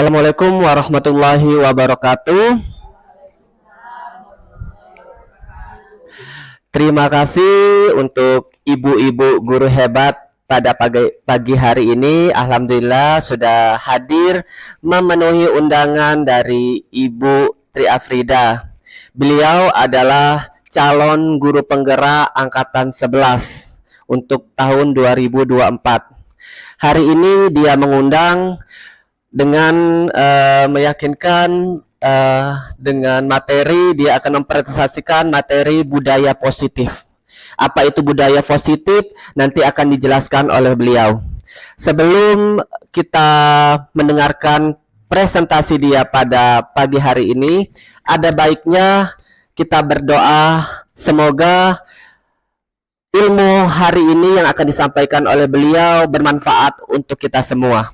Assalamualaikum warahmatullahi wabarakatuh. Terima kasih untuk ibu-ibu guru hebat pada pagi hari ini. Alhamdulillah sudah hadir memenuhi undangan dari Ibu Tri Afrida. Beliau adalah calon guru penggerak angkatan 11 untuk tahun 2024. Hari ini dia mengundang dengan meyakinkan dengan materi, dia akan mempresentasikan materi budaya positif. Apa itu budaya positif? Nanti akan dijelaskan oleh beliau. Sebelum kita mendengarkan presentasi dia pada pagi hari ini, ada baiknya kita berdoa semoga ilmu hari ini yang akan disampaikan oleh beliau bermanfaat untuk kita semua.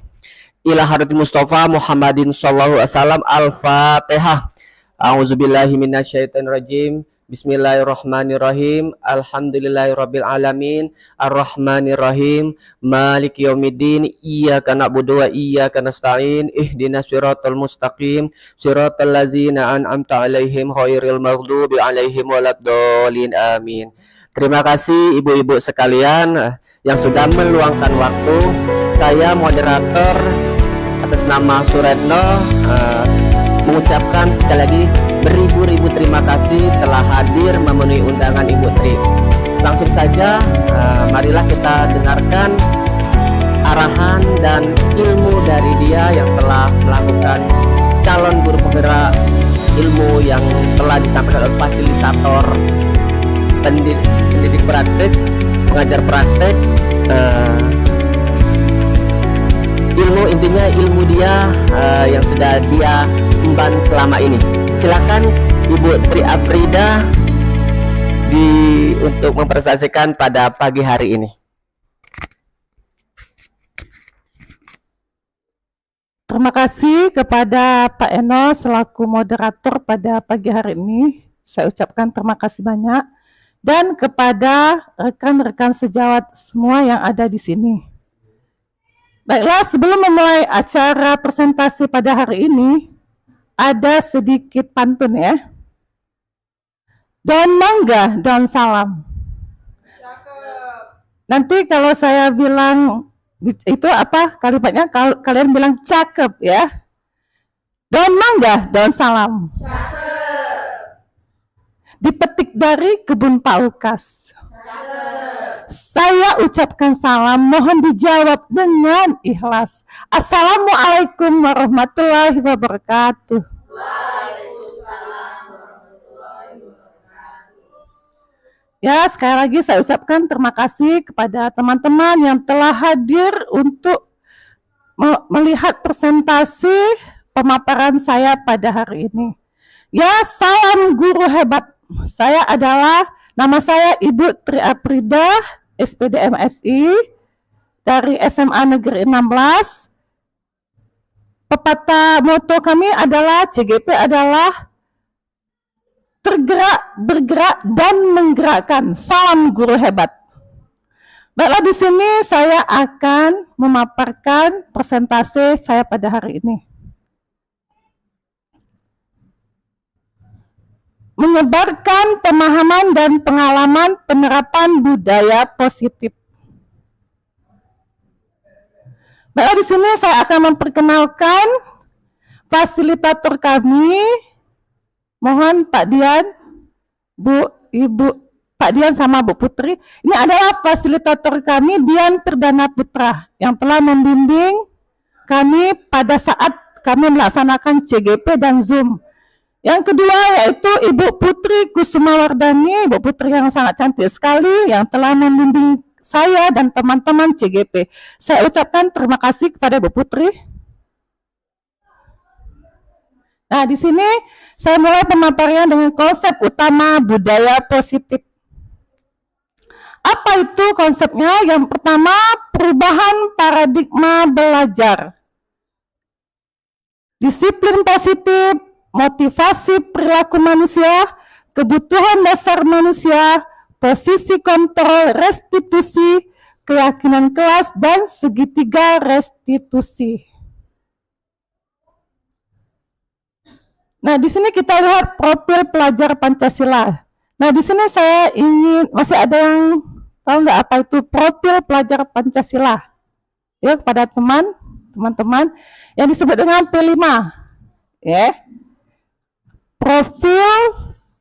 Ila hadrati Mustafa Muhammadin sallallahu alaihi wasallam. Al-Fatihah. A'udzubillahi minasyaitonirrajim. Bismillahirrahmanirrahim. Alhamdulillahirabbil alamin. Arrahmanirrahim. Maliki yaumiddin. Iyyaka na'budu wa iyyaka nasta'in. Ihdinas siratal mustaqim. Siratal ladzina an'amta 'alaihim ghairil maghdubi 'alaihim waladdallin. Amin. Terima kasih ibu-ibu sekalian yang sudah meluangkan waktu. Saya moderator atas nama Suretno mengucapkan sekali lagi beribu-ribu terima kasih telah hadir memenuhi undangan Ibu Tri. Langsung saja, marilah kita dengarkan arahan dan ilmu dari dia yang telah melakukan calon guru penggerak ilmu yang telah disampaikan oleh fasilitator pendidik praktek, pengajar praktek. Intinya ilmu dia yang sudah dia emban selama ini. Silakan Ibu Tri Afrida untuk mempresentasikan pada pagi hari ini. Terima kasih kepada Pak Eno selaku moderator pada pagi hari ini. Saya ucapkan terima kasih banyak, dan kepada rekan-rekan sejawat semua yang ada di sini. Baiklah, sebelum memulai acara presentasi pada hari ini, ada sedikit pantun ya. Daun mangga, daun salam. Nanti kalau saya bilang itu apa kalimatnya, kalian bilang cakep ya. Daun mangga, daun salam. Dipetik dari kebun Pak Lukas. Saya ucapkan salam, mohon dijawab dengan ikhlas. Assalamualaikum warahmatullahi wabarakatuh. Waalaikumsalam warahmatullahi wabarakatuh. Ya, sekali lagi saya ucapkan terima kasih kepada teman-teman yang telah hadir untuk melihat presentasi pemaparan saya pada hari ini. Ya, salam guru hebat. Nama saya Ibu Tri Afrida, SPD MSI dari SMA Negeri 16. Pepatah moto kami adalah CGP adalah tergerak, bergerak, dan menggerakkan. Salam guru hebat. Baiklah, di sini saya akan memaparkan presentasi saya pada hari ini. Menyebarkan pemahaman dan pengalaman penerapan budaya positif. Baiklah, di sini saya akan memperkenalkan fasilitator kami. Mohon Pak Dian, Pak Dian sama Bu Putri. Ini adalah fasilitator kami, Dian Perdana Putra, yang telah membimbing kami pada saat kami melaksanakan CGP dan Zoom. Yang kedua yaitu Ibu Putri Kusumawardani, Ibu Putri yang sangat cantik sekali yang telah membimbing saya dan teman-teman CGP. Saya ucapkan terima kasih kepada Ibu Putri. Nah, di sini saya mulai pemaparannya dengan konsep utama budaya positif. Apa itu konsepnya? Yang pertama, perubahan paradigma belajar. Disiplin positif, motivasi perilaku manusia, kebutuhan dasar manusia, posisi kontrol restitusi, keyakinan kelas, dan segitiga restitusi. Nah, di sini kita lihat profil pelajar Pancasila. Nah, di sini saya ingin, masih ada yang tahu nggak apa itu profil pelajar Pancasila? Ya, kepada teman-teman yang disebut dengan P5. Ya, profil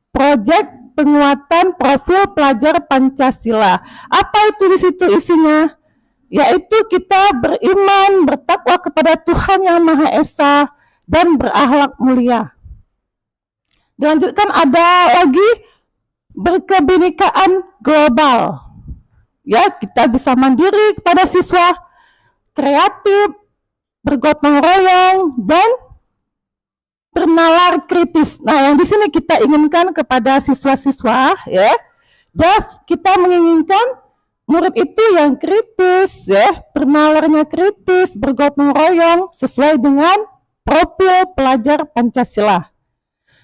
proyek penguatan profil pelajar Pancasila. Apa itu di situ isinya? Yaitu kita beriman, bertakwa kepada Tuhan Yang Maha Esa, dan berakhlak mulia. Dilanjutkan ada lagi berkebinekaan global. Ya, kita bisa mandiri kepada siswa, kreatif, bergotong royong, dan bernalar kritis. Nah, yang di sini kita inginkan kepada siswa-siswa, ya, dan kita menginginkan murid itu yang kritis, ya, bernalarnya kritis, bergotong royong, sesuai dengan profil pelajar Pancasila.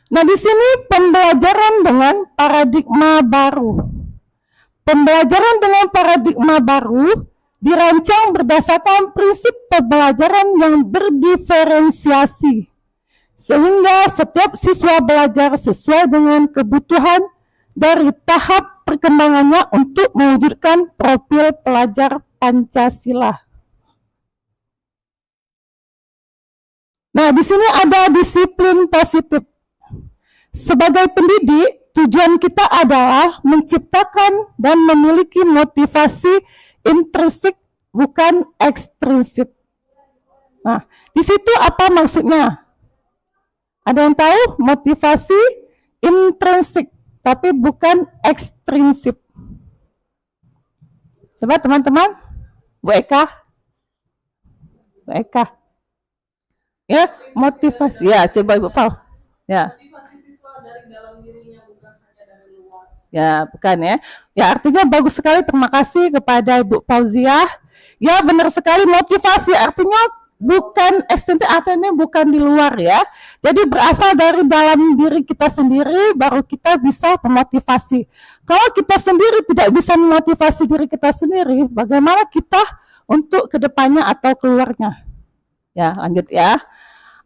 Nah, di sini pembelajaran dengan paradigma baru. Pembelajaran dengan paradigma baru dirancang berdasarkan prinsip pembelajaran yang berdiferensiasi, sehingga setiap siswa belajar sesuai dengan kebutuhan dari tahap perkembangannya untuk mewujudkan profil pelajar Pancasila. Nah, di sini ada disiplin positif. Sebagai pendidik, tujuan kita adalah menciptakan dan memiliki motivasi intrinsik, bukan ekstrinsik. Nah, di situ apa maksudnya? Ada yang tahu? Motivasi intrinsik, tapi bukan ekstrinsik. Coba teman-teman, Bu Eka. Bu Eka. Ya, motivasi. Ya, coba Ibu Pau. Ya. Ya, bukan ya. Ya, artinya bagus sekali. Terima kasih kepada Ibu Fauziah. Ya, benar sekali, motivasi artinya bukan eksternal, artinya bukan di luar ya. Jadi berasal dari dalam diri kita sendiri, baru kita bisa memotivasi. Kalau kita sendiri tidak bisa memotivasi diri kita sendiri, bagaimana kita untuk kedepannya atau keluarnya? Ya, lanjut ya.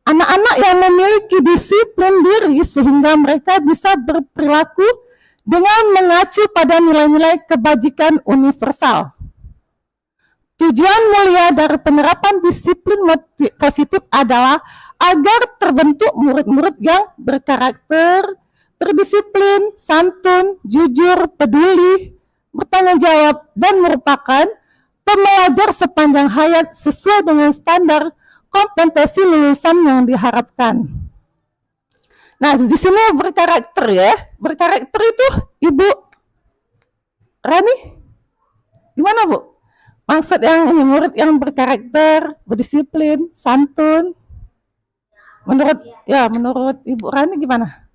Anak-anak yang memiliki disiplin diri sehingga mereka bisa berperilaku dengan mengacu pada nilai-nilai kebajikan universal. Tujuan mulia dari penerapan disiplin positif adalah agar terbentuk murid-murid yang berkarakter, berdisiplin, santun, jujur, peduli, bertanggung jawab, dan merupakan pembelajar sepanjang hayat sesuai dengan standar kompetensi lulusan yang diharapkan. Nah, di sini berkarakter ya. Berkarakter itu Ibu Rani, gimana Bu? Maksud yang ini, murid yang berkarakter, berdisiplin, santun. Menurut Ibu Rani gimana?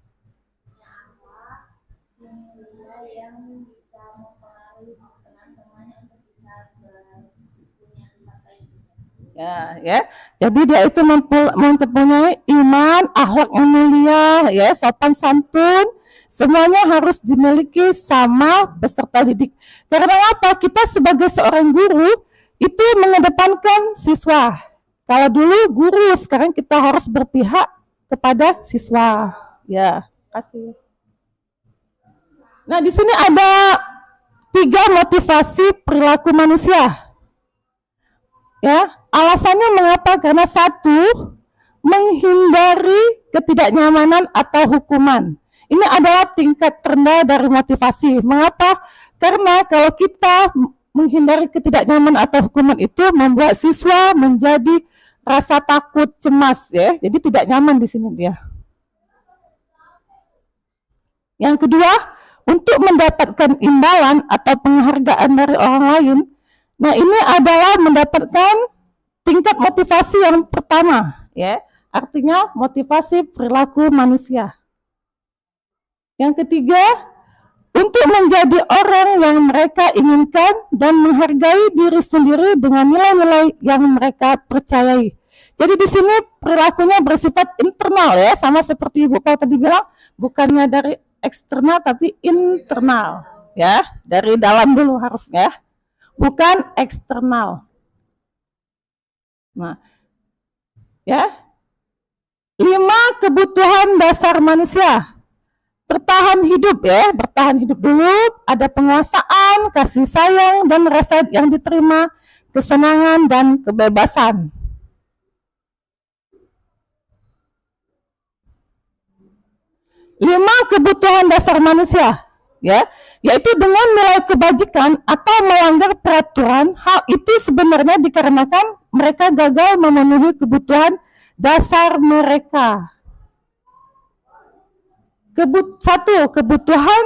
Ya. Jadi dia itu mempunyai iman, akhlak yang mulia, ya, sopan santun, semuanya harus dimiliki sama peserta didik. Karena apa? Kita sebagai seorang guru itu mengedepankan siswa. Kalau dulu guru, sekarang kita harus berpihak kepada siswa. Ya, kasih. Nah, di sini ada 3 motivasi perilaku manusia. Ya, alasannya mengapa? Karena 1, menghindari ketidaknyamanan atau hukuman. Ini adalah tingkat terendah dari motivasi. Mengapa? Karena kalau kita menghindari ketidaknyamanan atau hukuman itu membuat siswa menjadi rasa takut, cemas ya. Jadi tidak nyaman di sini dia. Yang kedua, untuk mendapatkan imbalan atau penghargaan dari orang lain. Nah, ini adalah mendapatkan tingkat motivasi yang pertama, ya. Artinya motivasi perilaku manusia. Yang ketiga, untuk menjadi orang yang mereka inginkan dan menghargai diri sendiri dengan nilai-nilai yang mereka percayai. Jadi di sini perilakunya bersifat internal ya, sama seperti Ibu Pau tadi bilang, bukannya dari eksternal tapi internal, ya, dari dalam dulu harusnya. Bukan eksternal. Nah, ya, 5 kebutuhan dasar manusia. Bertahan hidup ya, bertahan hidup dulu, ada penguasaan, kasih sayang, dan rasa yang diterima, kesenangan, dan kebebasan. Lima kebutuhan dasar manusia, ya, yaitu dengan nilai kebajikan atau melanggar peraturan. Hal itu sebenarnya dikarenakan mereka gagal memenuhi kebutuhan dasar mereka. Satu, kebutuhan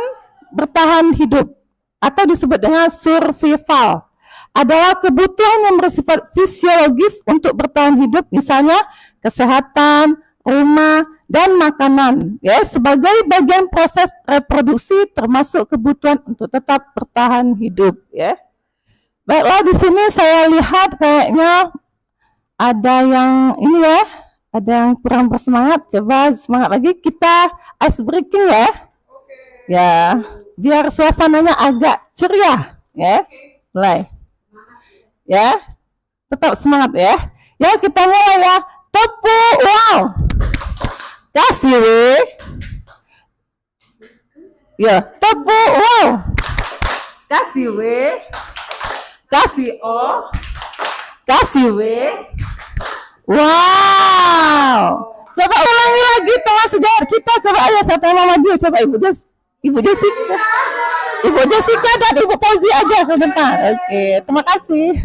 bertahan hidup atau disebut dengan survival adalah kebutuhan yang bersifat fisiologis untuk bertahan hidup, misalnya kesehatan, rumah, dan makanan, ya, sebagai bagian proses reproduksi termasuk kebutuhan untuk tetap bertahan hidup, ya. Baiklah, di sini saya lihat kayaknya ada yang ini ya, ada yang kurang bersemangat. Coba semangat lagi, kita ice breaking ya. Ya, biar suasananya agak ceria, ya. Mulai. Ya, tetap semangat ya. Ya, kita mulai ya. Tepuk, wow. Kasih we. Ya, tepuk, wow. Kasih we. Kasih o. Kasih we. Wow. Coba ulangi lagi tengah sejarah kita. Coba ayo siapa yang mau maju? Coba Ibu Jessica. Ibu Jessica dan Ibu Fauzi aja sebentar. Oke, terima kasih.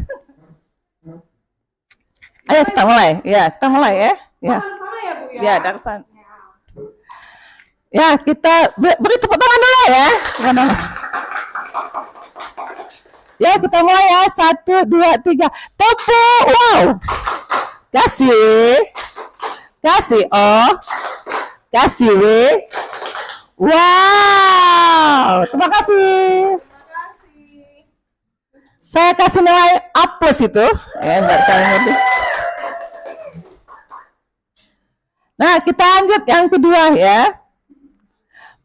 Ayo kita mulai. Ya, kita mulai ya. Ya. Ya, dari sana. Ya, kita beri tepuk tangan dulu ya. Ya, kita mulai ya. 1, 2, 3. Tepuk. Wow. Kasih. Kasih oh. Kasih we. Wow. Terima kasih. Saya kasih nilai A+ itu. Ya, enggak kalian lebih. Nah, kita lanjut yang kedua ya.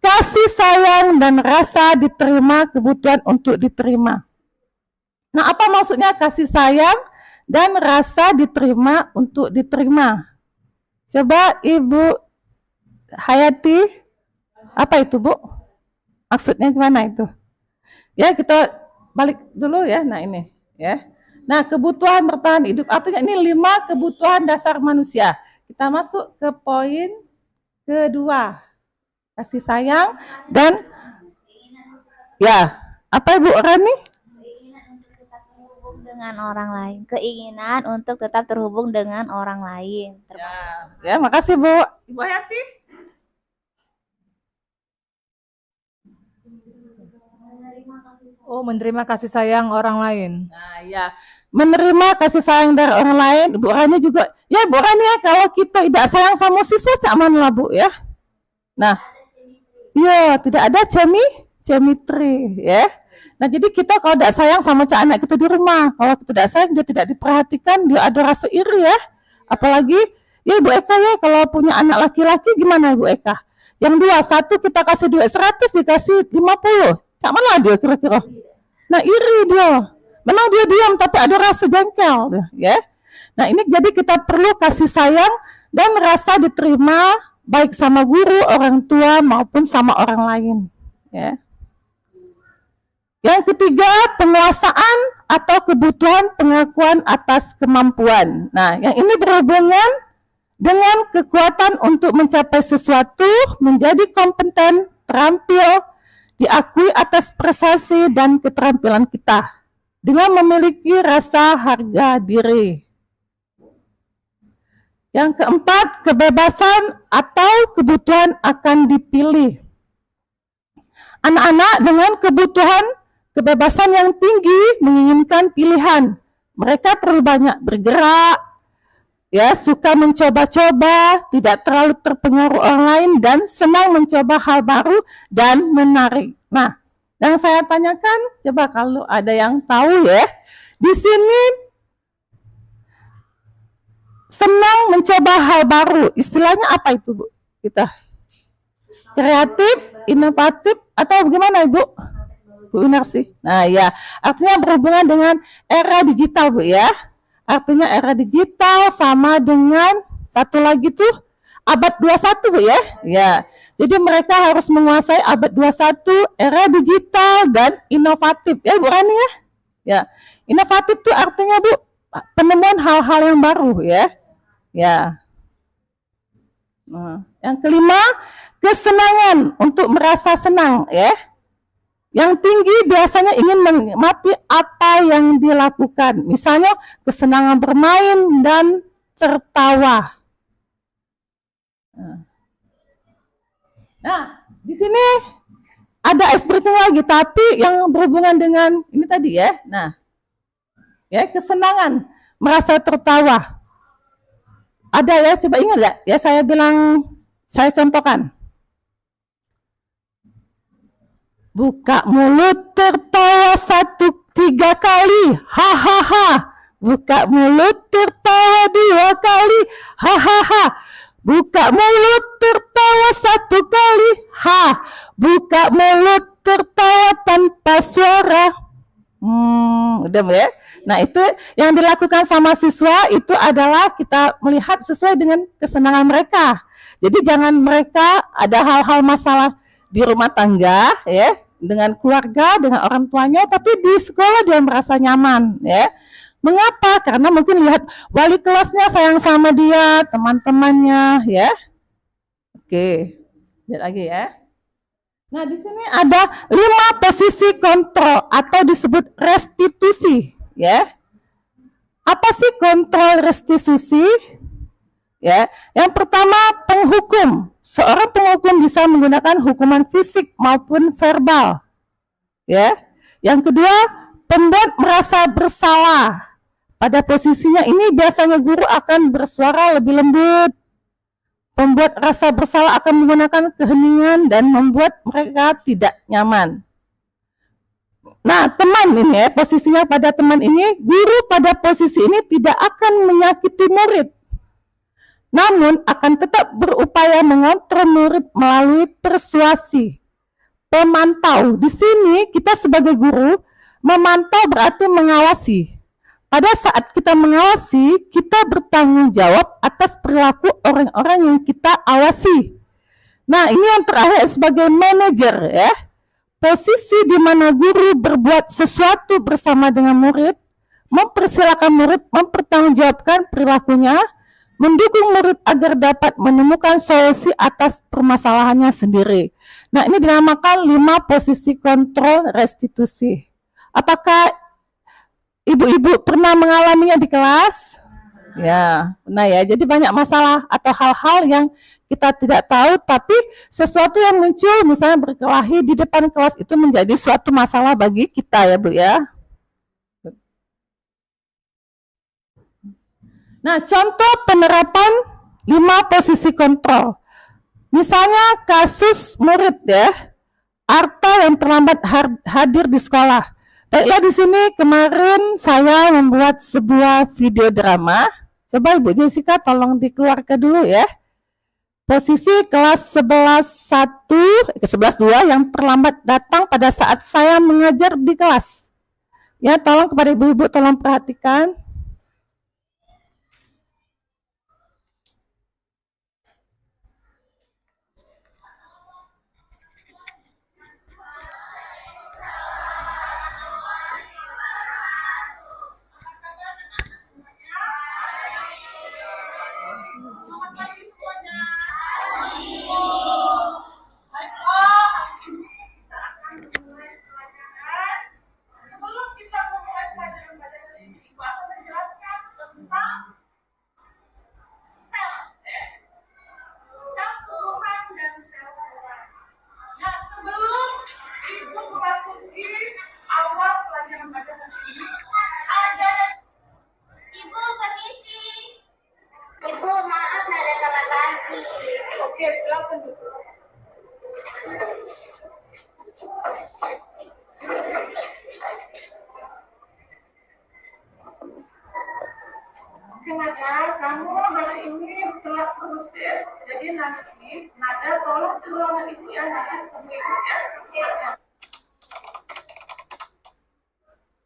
Kasih sayang dan rasa diterima, kebutuhan untuk diterima. Nah, apa maksudnya kasih sayang dan rasa diterima untuk diterima? Coba Ibu Hayati, apa itu Bu? Maksudnya gimana itu? Ya, kita balik dulu ya. Nah, ini ya. Nah, kebutuhan bertahan hidup artinya ini 5 kebutuhan dasar manusia. Kita masuk ke poin kedua. Kasih sayang dan ya, apa Ibu Rani? Dengan orang lain, keinginan untuk tetap terhubung dengan orang lain. Ya, makasih Bu. Ibu Hayati. Oh, menerima kasih sayang orang lain. Nah, ya, menerima kasih sayang dari orang lain. Bu Rani juga. Ya, Bu Rani ya, kalau kita tidak sayang sama siswa, cak mana lah Bu ya. Nah, ya tidak ada cemitri ya. Nah, jadi kita kalau tidak sayang sama anak kita di rumah, kalau kita tidak sayang, dia tidak diperhatikan, dia ada rasa iri ya. Apalagi, ya Ibu Eka ya, kalau punya anak laki-laki gimana Ibu Eka? Yang dua, satu kita kasih duit 100, dikasih 50. Cak mana dia kira-kira? Nah, iri dia. Memang dia diam, tapi ada rasa jengkel ya. Nah, ini jadi kita perlu kasih sayang dan rasa diterima, baik sama guru, orang tua, maupun sama orang lain ya. Yang ketiga, penguasaan atau kebutuhan pengakuan atas kemampuan. Nah, yang ini berhubungan dengan kekuatan untuk mencapai sesuatu, menjadi kompeten, terampil, diakui atas prestasi dan keterampilan kita, dengan memiliki rasa harga diri. Yang keempat, kebebasan atau kebutuhan akan dipilih. Anak-anak dengan kebebasan yang tinggi menginginkan pilihan. Mereka perlu banyak bergerak, ya, suka mencoba-coba, tidak terlalu terpengaruh orang lain, dan senang mencoba hal baru dan menarik. Nah, yang saya tanyakan, coba kalau ada yang tahu ya, di sini senang mencoba hal baru, istilahnya apa itu Bu? Kita kreatif, inovatif, atau bagaimana Ibu? Bu Inarsi. Nah ya, artinya berhubungan dengan era digital Bu ya. Artinya era digital sama dengan satu lagi tuh abad 21 Bu ya. Ya. Jadi mereka harus menguasai abad 21, era digital dan inovatif ya Bu Rani ya. Ya. Inovatif itu artinya Bu penemuan hal-hal yang baru ya. Ya. Nah, yang kelima, kesenangan untuk merasa senang ya. Yang tinggi biasanya ingin menikmati apa yang dilakukan. Misalnya kesenangan bermain dan tertawa. Nah, di sini ada expertnya lagi, tapi yang berhubungan dengan ini tadi ya. Nah, ya kesenangan, merasa tertawa. Ada ya, coba ingat ya. Ya saya bilang, saya contohkan. Buka mulut tertawa 3 kali, hahaha. Buka mulut tertawa 2 kali, hahaha. Buka mulut tertawa 1 kali, ha. Buka mulut tertawa tanpa suara. Udah ya. Nah itu yang dilakukan sama siswa itu adalah kita melihat sesuai dengan kesenangan mereka. Jadi jangan mereka ada hal-hal masalah di rumah tangga ya dengan keluarga dengan orang tuanya, tapi di sekolah dia merasa nyaman ya. Mengapa? Karena mungkin lihat wali kelasnya sayang sama dia, teman-temannya ya. Oke, lihat lagi ya. Nah di sini ada 5 posisi kontrol atau disebut restitusi ya. Apa sih kontrol restitusi? Ya, yang pertama penghukum. Seorang penghukum bisa menggunakan hukuman fisik maupun verbal. Ya. Yang kedua, pembuat merasa bersalah. Pada posisinya ini biasanya guru akan bersuara lebih lembut. Pembuat rasa bersalah akan menggunakan keheningan dan membuat mereka tidak nyaman. Nah, teman ini ya, posisinya pada teman ini, guru pada posisi ini tidak akan menyakiti murid, namun akan tetap berupaya mengontrol murid melalui persuasi. Pemantau, di sini kita sebagai guru, memantau berarti mengawasi. Pada saat kita mengawasi, kita bertanggung jawab atas perilaku orang-orang yang kita awasi. Nah, ini yang terakhir sebagai manajer ya. Posisi di mana guru berbuat sesuatu bersama dengan murid, mempersilakan murid mempertanggungjawabkan perilakunya, mendukung murid agar dapat menemukan solusi atas permasalahannya sendiri. Nah, ini dinamakan 5 posisi kontrol restitusi. Apakah ibu-ibu pernah mengalaminya di kelas? Ya, pernah ya. Jadi banyak masalah atau hal-hal yang kita tidak tahu, tapi sesuatu yang muncul misalnya berkelahi di depan kelas itu menjadi suatu masalah bagi kita ya Bu ya. Nah, contoh penerapan 5 posisi kontrol. Misalnya kasus murid ya, Arta yang terlambat hadir di sekolah. Baiklah di sini kemarin saya membuat sebuah video drama. Coba Ibu Jessica tolong dikeluarkan dulu ya. Posisi kelas 11.2 yang terlambat datang pada saat saya mengajar di kelas. Ya, tolong kepada ibu-ibu tolong perhatikan. Kenapa kamu hari ini telat terus ya? Jadi nanti Nada tolong ke ruangan ibu ya, nanti ketemu ibu ya.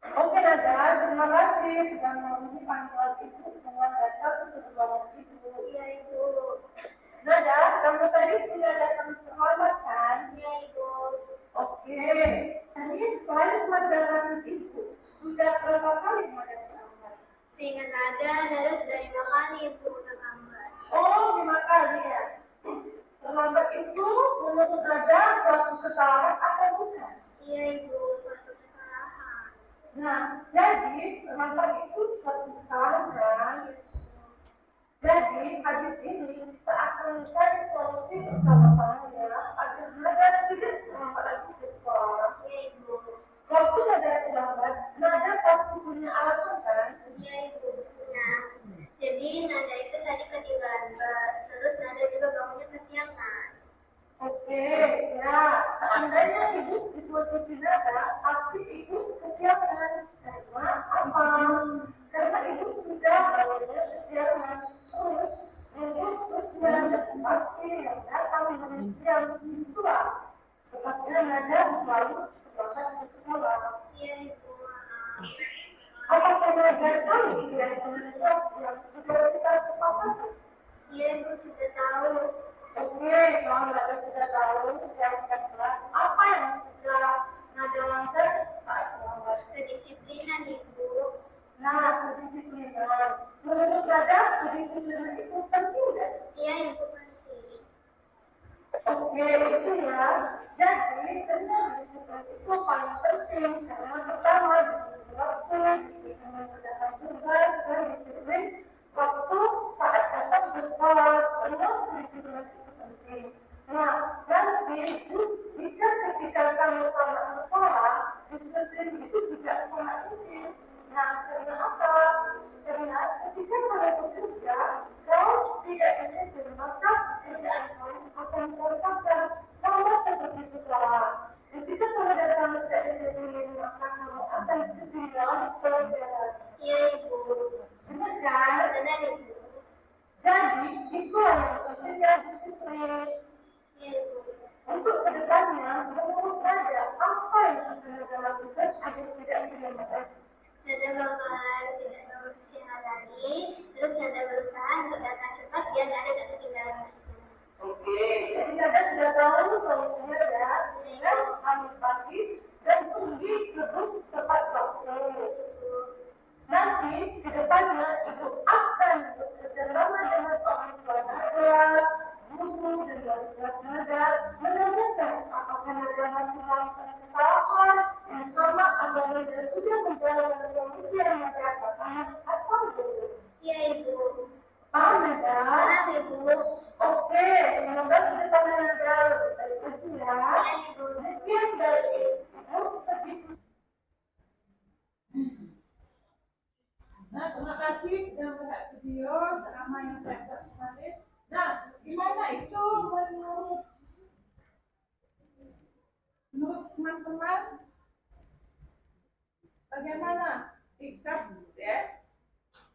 Oke Nada, terima kasih sudah memenuhi panggilan ibu dengan datang ke ruangan ibu. Iya ibu. Nada, kamu tadi sudah datang terlambat kan? Iya, Ibu. Oke. Tadi selain pelajaran Ibu, sudah berapa kali Nada terlambat? Seingat Nada sudah 5 kali Ibu terlambat. Oh, 5 kali ya. Terlambat itu menurut Nada suatu kesalahan atau bukan? Iya, Ibu, suatu kesalahan. Nah, jadi terlambat itu suatu kesalahan kan? Jadi, habis ini kita akan cari solusi bersama-sama ya, agar Nada tidak terlambat lagi ke sekolah. Iya, Ibu. Waktu Nada terlambat, Nada pasti punya alasan kan? Iya, Ibu. Nah, jadi Nada itu tadi ketinggalan bus, terus Nada juga bangunnya kesiangan. Oke, ya, seandainya Ibu di posisi Nada, pasti Ibu kesiangan. Karena apa? Karena Ibu sudah bangunnya kesiangan. Terus, Ibu kesiangan pasti yang datang dengan siang itulah. Sebabnya Nada selalu terlambat ke sekolah. Iya, Ibu. Maaf. Apakah Nada tahu identitas yang sudah kita sepakati? Iya, Ibu sudah tahu. Oke, kalau Nada sudah tahu yang kelas apa yang sudah Nada langgar saat terlambat? Kedisiplinan, Ibu. Nah, kedisiplinan. Menurut Nada, kedisiplinan itu penting nggak? Iya, Ibu pasti. Oke, itu ya. Jadi, benar disiplin itu paling penting karena pertama disiplin waktu, disiplin mengerjakan tugas, dan disiplin waktu saat datang ke sekolah. Semua disiplin itu penting. Nah, nanti jika ketika kamu tamat sekolah, disiplin itu juga sangat penting. Nah, karena apa? Karena ketika kamu bekerja, kau tidak disiplin, maka pekerjaan kamu akan berantakan sama seperti sekolah. Ketika kamu tidak disiplin, maka kamu akan ketinggalan pelajaran. Iya, Ibu. Benar kan? Benar, Ibu. Jadi, itulah yang pentingnya disiplin. Iya, Ibu. Untuk kedepannya, menurut Nada, apa yang akan Nada lakukan agar tidak ketinggalan? Nada bakalan tidak bangun kesiangan lagi, terus Nada berusaha untuk datang cepat biar Nada tidak ketinggalan busnya. Oke, jadi Nada sudah tahu solusinya ya, dengan ambil pagi dan pergi ke bus tepat waktu. Nanti ke depannya Ibu akan bekerja sama dengan orang tua Nada, guru dan wali kelas Nada, menanyakan apakah Nada masih melakukan kesalahan yang sama atau Nada sudah menjalankan solusi yang Nada katakan atau belum. Iya, Ibu. Paham Nada? Paham, Ibu. Oke, semoga ke depannya Nada lebih baik lagi ya. Iya, Ibu. Mungkin dari Ibu sedikit. Nah, terima kasih sudah melihat video drama yang saya buat kemarin. Nah, gimana itu menurut teman-teman? Bagaimana sikap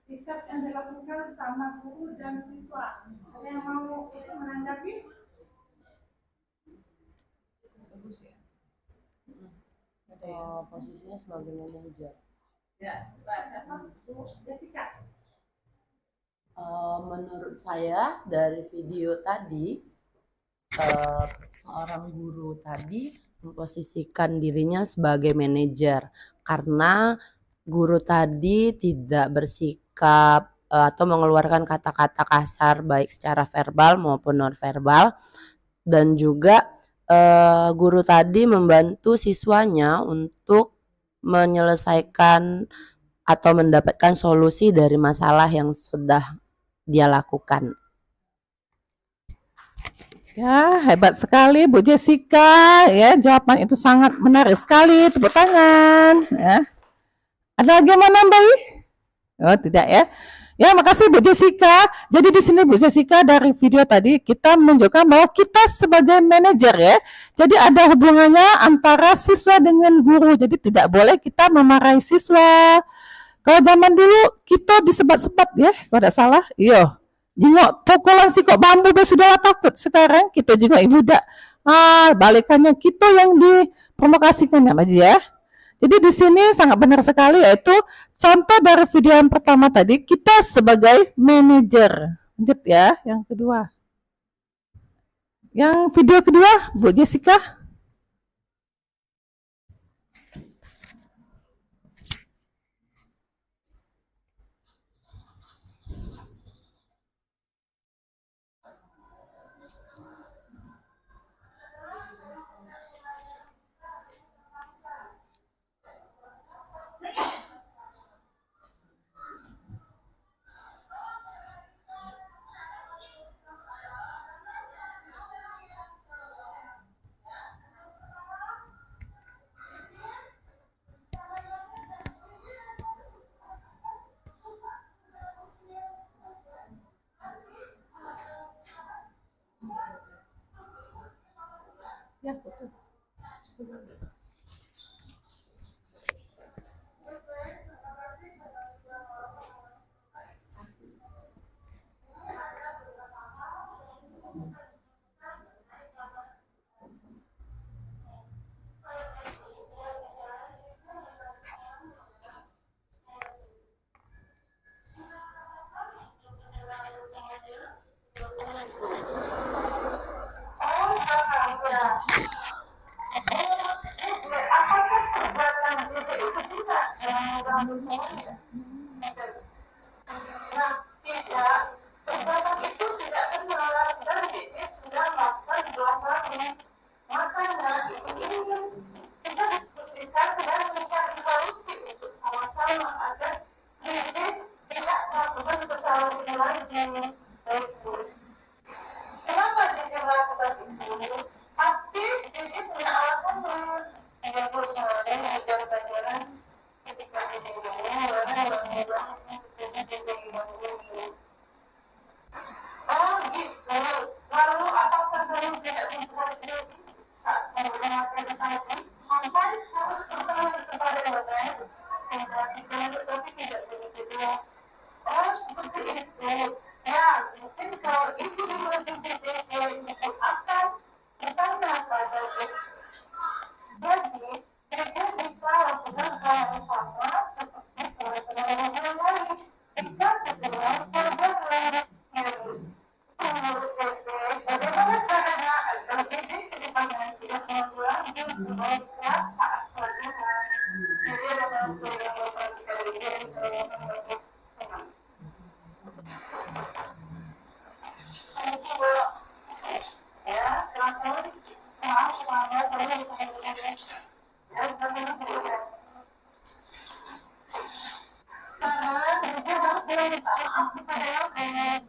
sikap yang dilakukan sama guru dan siswa? Ada yang mau menanggapi? Bagus ya. Posisinya sebagai manajer. Ya, siapa? Bu Jessica. Menurut saya dari video tadi, seorang guru tadi memposisikan dirinya sebagai manajer karena guru tadi tidak bersikap atau mengeluarkan kata-kata kasar baik secara verbal maupun non-verbal, dan juga guru tadi membantu siswanya untuk menyelesaikan atau mendapatkan solusi dari masalah yang sudah dia lakukan. Ya, hebat sekali Bu Jessica. Ya, jawaban itu sangat menarik sekali. Tepuk tangan. Ya. Ada lagi yang mau nambahi? Oh, tidak ya. Ya, makasih Bu Jessica. Jadi di sini Bu Jessica dari video tadi kita menunjukkan bahwa kita sebagai manajer ya. Jadi ada hubungannya antara siswa dengan guru. Jadi tidak boleh kita memarahi siswa. Kalau zaman dulu kita disebat-sebat ya, kalau tidak salah. Iya. Jengok pukulan si kok bambu sudah takut. Sekarang kita juga ibu dak. Balikannya kita yang diprovokasikan ya, Maji ya. Jadi di sini sangat benar sekali, yaitu contoh dari video yang pertama tadi kita sebagai manajer. Lanjut ya, yang kedua. Yang video kedua, Bu Jessica. Ya, betul. Apakah perbuatan JJ itu juga mengganggu saya? Nah, tidak. Perbuatan itu tidak benar dan JJ sudah melakukan 2 tahun. Makanya ibu ingin kita diskusikan dan mencari solusi untuk sama-sama agar JJ tidak melakukan kesalahan lagi. Kenapa JJ melakukan itu? Pasti JJ punya alasannya. Dia pun sengaja mengejar pelajaran ketika JJ oh gitu. Lalu apakah kamu tidak membuat JJ saat menggunakan tadi sampai harus bertanya kepada orang? Perhatikan tetapi tidak begitu jelas. Oh seperti itu. Ya, mungkin kalau itu di posisi JJ itu akan bertanya pada jadi, JJ bisa lakukan hal yang sama seperti teman-teman yang lain. Jika kedua pelajaran yang menurut JJ, bagaimana caranya agar JJ ke depannya tidak mengulangi kebaikan kelas saat pelajaran? JJ memang sering memperhatikan diri dan sering memperhatikan teman. Permisi, Bu. Ya, silakan. Maaf, semuanya perlu ditanyakan. Ya, silakan. Sekarang, kita harus minta maaf kepada yang lain.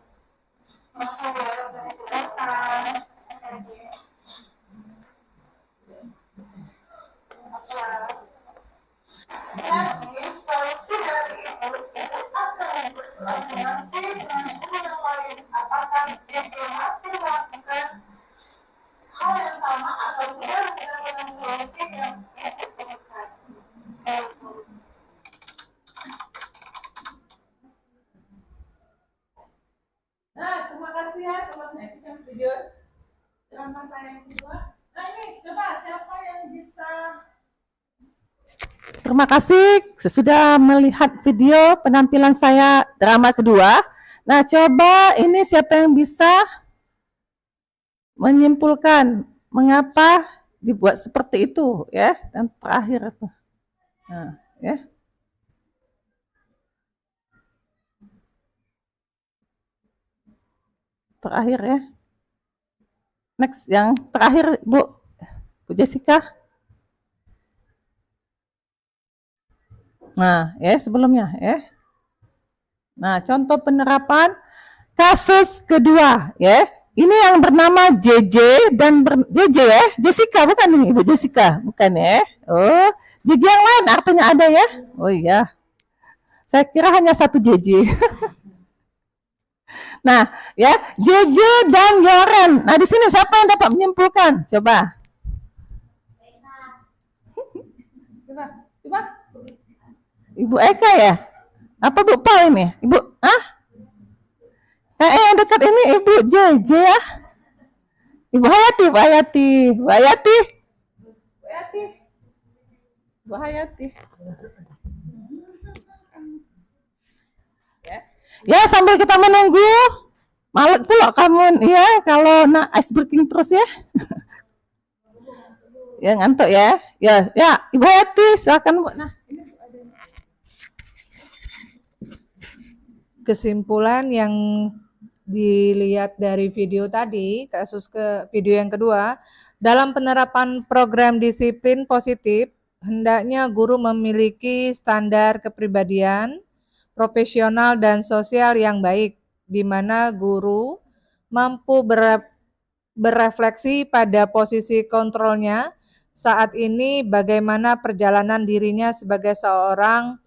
Maksud ya, dari silakan. Jadi, solusi dari itu akan berkoordinasi dengan guru yang lain. Apakah JJ masih melakukan hal yang sama atau sudah mendapatkan solusi yang ditemukan? Nah, terima kasih ya telah menyaksikan video drama saya yang kedua. Nah ini, coba siapa yang bisa. Terima kasih sudah melihat video penampilan saya drama kedua. Nah, coba ini siapa yang bisa menyimpulkan mengapa dibuat seperti itu ya, dan terakhir apa? Nah, ya. Terakhir ya. Next yang terakhir Bu Jessica. Nah, ya sebelumnya ya. Nah, contoh penerapan kasus kedua ya. Ini yang bernama JJ dan JJ ya. Jessica bukan ini Ibu Jessica, bukan ya. Oh, JJ yang lain artinya ada ya. Oh iya. Saya kira hanya satu JJ. Nah, ya, JJ dan Yoren. Nah, di sini siapa yang dapat menyimpulkan? Coba. Coba. Ibu Eka ya? Apa Bu Pau ini? Ibu, yang dekat ini Ibu JJ ya? Ibu Hayati, Bu Hayati. Bu Hayati. Bu Hayati. Bu Hayati. Ya, sambil kita menunggu Males pula kamu ya kalau nak ice breaking terus ya. Ya ngantuk ya. Ya, Ibu Hayati silakan Bu. Nah, Kesimpulan yang dilihat dari video tadi, video yang kedua, dalam penerapan program disiplin positif, hendaknya guru memiliki standar kepribadian, profesional dan sosial yang baik, di mana guru mampu berefleksi pada posisi kontrolnya saat ini bagaimana perjalanan dirinya sebagai seorang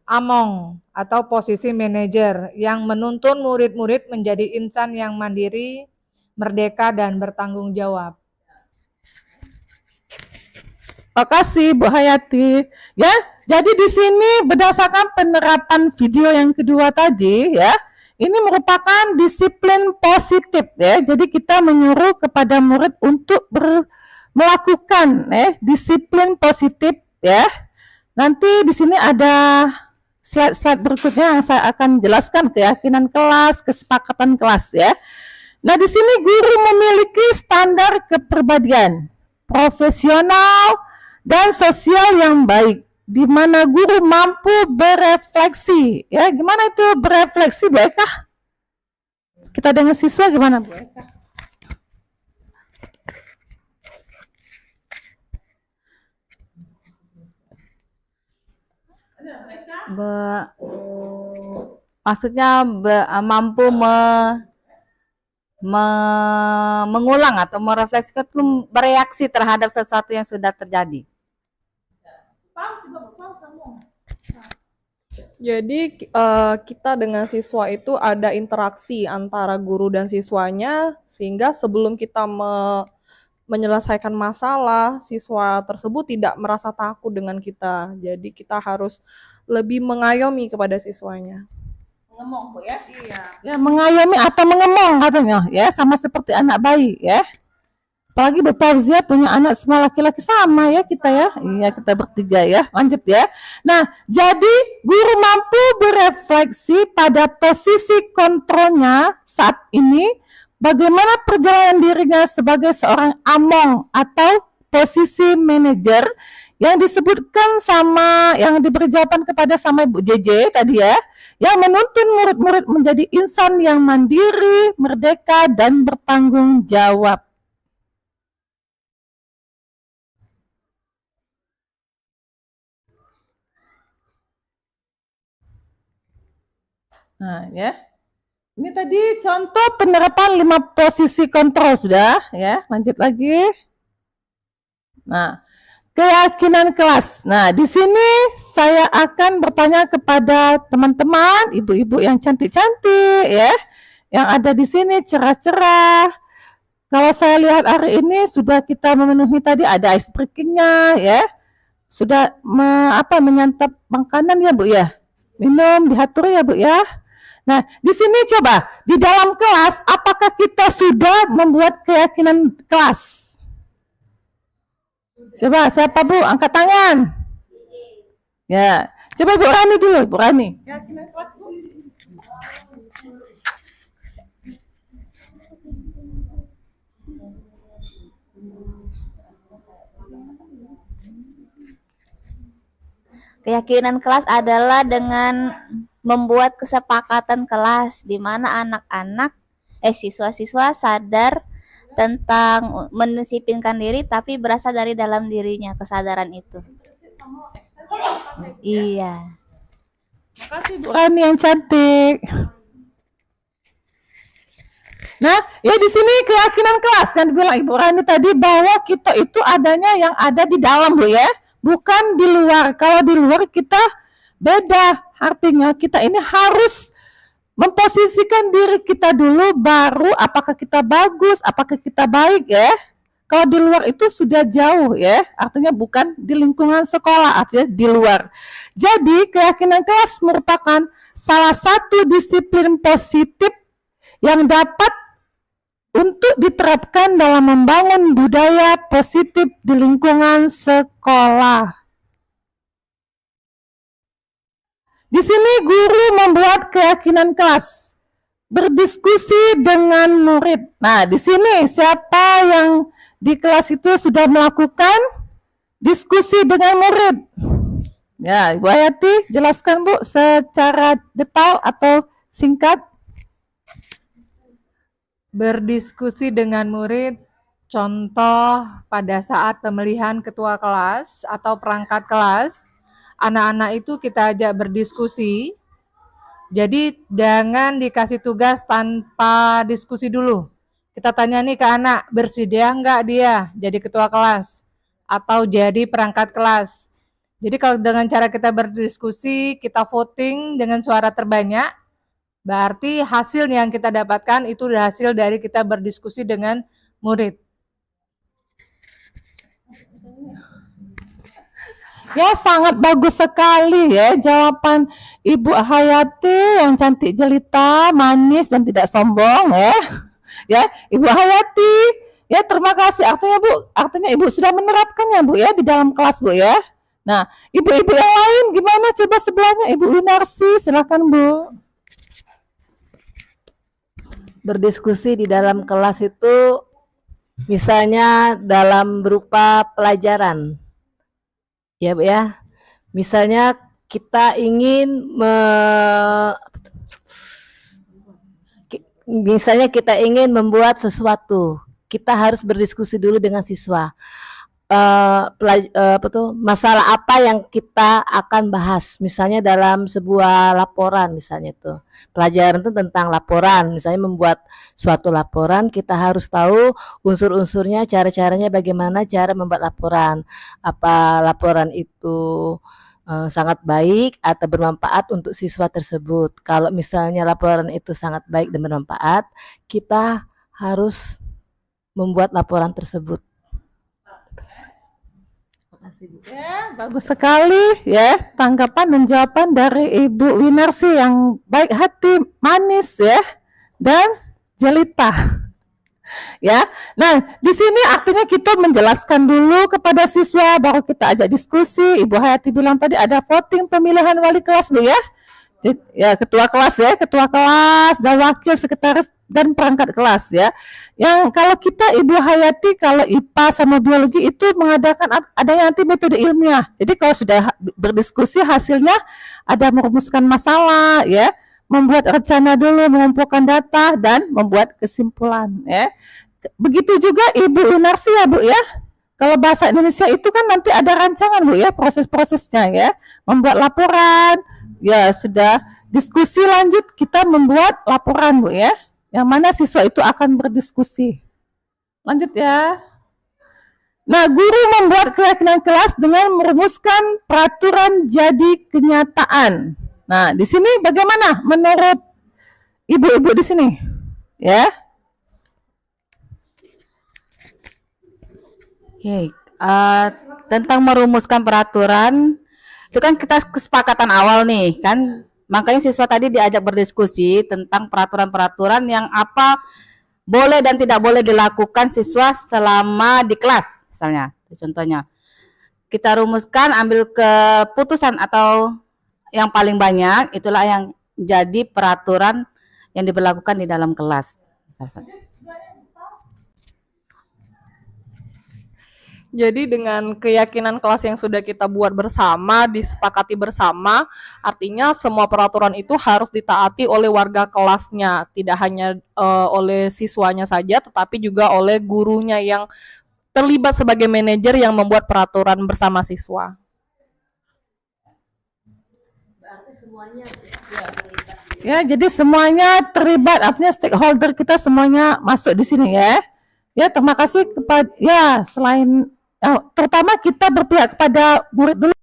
among atau posisi manajer yang menuntun murid-murid menjadi insan yang mandiri, merdeka, dan bertanggung jawab. makasih Bu Hayati. Ya, jadi di sini berdasarkan penerapan video yang kedua tadi ya, ini merupakan disiplin positif ya. Jadi kita menyuruh kepada murid untuk melakukan disiplin positif ya. Nanti di sini ada slide-slide berikutnya yang saya akan jelaskan keyakinan kelas, kesepakatan kelas ya. Nah, di sini guru memiliki standar kepribadian, profesional dan sosial yang baik, di mana guru mampu berefleksi. Ya, gimana itu berefleksi, Bu Eka? Kita dengan siswa gimana, Bu Eka? Maksudnya mampu mengulang atau merefleksikan, bereaksi terhadap sesuatu yang sudah terjadi. Jadi kita dengan siswa itu ada interaksi antara guru dan siswanya, sehingga sebelum kita menyelesaikan masalah, siswa tersebut tidak merasa takut dengan kita. Jadi kita harus lebih mengayomi kepada siswanya. Mengemong, Bu ya? Iya. Ya, mengayomi atau mengemong katanya ya, sama seperti anak bayi ya. Apalagi Bu Fauzia punya anak semua laki-laki sama ya kita ya. Iya, kita bertiga ya. Lanjut ya. Nah, jadi guru mampu berefleksi pada posisi kontrolnya saat ini, bagaimana perjalanan dirinya sebagai seorang among atau posisi manajer yang disebutkan sama, yang diberi jawaban kepada sama Ibu JJ tadi ya, yang menuntun murid-murid menjadi insan yang mandiri, merdeka, dan bertanggung jawab. Nah ya, ini tadi contoh penerapan 5 posisi kontrol sudah ya. Lanjut lagi. Nah, keyakinan kelas. Nah, di sini saya akan bertanya kepada teman-teman, ibu-ibu yang cantik-cantik ya, yang ada di sini cerah-cerah. Kalau saya lihat hari ini sudah kita memenuhi tadi, ada ice breaking-nya ya, sudah menyantap makanan ya Bu ya, minum diatur ya Bu ya. Nah, di sini coba di dalam kelas, apakah kita sudah membuat keyakinan kelas? Coba siapa Bu? Angkat tangan. Ya, coba Bu Rani dulu, Bu Rani. Keyakinan kelas Bu. Keyakinan kelas adalah dengan membuat kesepakatan kelas di mana anak-anak siswa-siswa sadar tentang mendisiplinkan diri, tapi berasal dari dalam dirinya kesadaran itu. Iya. Makasih Bu Rani yang cantik. Nah, ya di sini keyakinan kelas yang dibilang Ibu Rani tadi, bahwa kita itu adanya yang ada di dalam Bu ya, bukan di luar. Kalau di luar kita beda, artinya kita ini harus memposisikan diri kita dulu, baru apakah kita bagus, apakah kita baik ya. Kalau di luar itu sudah jauh ya, artinya bukan di lingkungan sekolah, artinya di luar. Jadi keyakinan kelas merupakan salah satu disiplin positif yang dapat untuk diterapkan dalam membangun budaya positif di lingkungan sekolah. Di sini guru membuat keyakinan kelas berdiskusi dengan murid. Nah, di sini siapa yang di kelas itu sudah melakukan diskusi dengan murid? Ya, Ibu Hayati, jelaskan Bu secara detail atau singkat. Berdiskusi dengan murid, contoh pada saat pemilihan ketua kelas atau perangkat kelas, anak-anak itu kita ajak berdiskusi. Jadi jangan dikasih tugas tanpa diskusi dulu. Kita tanya nih ke anak, bersedia enggak dia jadi ketua kelas atau jadi perangkat kelas. Jadi kalau dengan cara kita berdiskusi, kita voting dengan suara terbanyak, berarti hasil yang kita dapatkan itu hasil dari kita berdiskusi dengan murid. Ya, sangat bagus sekali ya jawaban Ibu Hayati yang cantik jelita, manis dan tidak sombong ya. Ya, Ibu Hayati. Ya, terima kasih. Artinya Ibu sudah menerapkannya Bu ya di dalam kelas Bu ya. Nah, ibu-ibu yang lain gimana? Coba sebelahnya Ibu Winarsi, silakan Bu. Berdiskusi di dalam kelas itu misalnya dalam berupa pelajaran. Ya Bu ya. Misalnya kita ingin membuat sesuatu. Kita harus berdiskusi dulu dengan siswa. Masalah apa yang kita akan bahas, misalnya dalam sebuah laporan, misalnya itu pelajaran itu tentang laporan, misalnya membuat suatu laporan, kita harus tahu unsur-unsurnya, cara-caranya bagaimana cara membuat laporan, apa laporan itu sangat baik atau bermanfaat untuk siswa tersebut. Kalau misalnya laporan itu sangat baik dan bermanfaat, kita harus membuat laporan tersebut. Ya, bagus sekali ya tanggapan dan jawaban dari Ibu Winarsi yang baik hati, manis ya, dan jelita. Ya, nah di sini artinya kita menjelaskan dulu kepada siswa, baru kita ajak diskusi. Ibu Hayati bilang tadi ada voting pemilihan wali kelas Bu ya. Ya, ketua kelas dan wakil sekretaris dan perangkat kelas ya. Yang kalau kita Ibu Hayati, kalau IPA sama biologi itu mengadakan adanya nanti metode ilmiah. Jadi kalau sudah berdiskusi hasilnya ada merumuskan masalah ya, membuat rencana dulu, mengumpulkan data dan membuat kesimpulan ya. Begitu juga Ibu Winarsi ya Bu ya. Kalau bahasa Indonesia itu kan nanti ada rancangan Bu ya, proses-prosesnya ya. Membuat laporan, ya sudah diskusi lanjut kita membuat laporan Bu ya. Yang mana siswa itu akan berdiskusi. Lanjut ya. Nah, guru membuat keyakinan kelas dengan merumuskan peraturan jadi kenyataan. Nah, di sini bagaimana menurut ibu-ibu di sini? Ya. Oke, tentang merumuskan peraturan, itu kan kita kesepakatan awal nih, kan? Makanya siswa tadi diajak berdiskusi tentang peraturan-peraturan yang apa boleh dan tidak boleh dilakukan siswa selama di kelas, misalnya. Contohnya, kita rumuskan, ambil keputusan atau yang paling banyak, itulah yang jadi peraturan yang diberlakukan di dalam kelas. Jadi dengan keyakinan kelas yang sudah kita buat bersama, disepakati bersama, artinya semua peraturan itu harus ditaati oleh warga kelasnya, tidak hanya oleh siswanya saja, tetapi juga oleh gurunya yang terlibat sebagai manajer yang membuat peraturan bersama siswa. Ya, jadi semuanya terlibat, artinya stakeholder kita semuanya masuk di sini ya. Ya, terima kasih kepada ya selain terutama kita berpihak kepada murid dulu.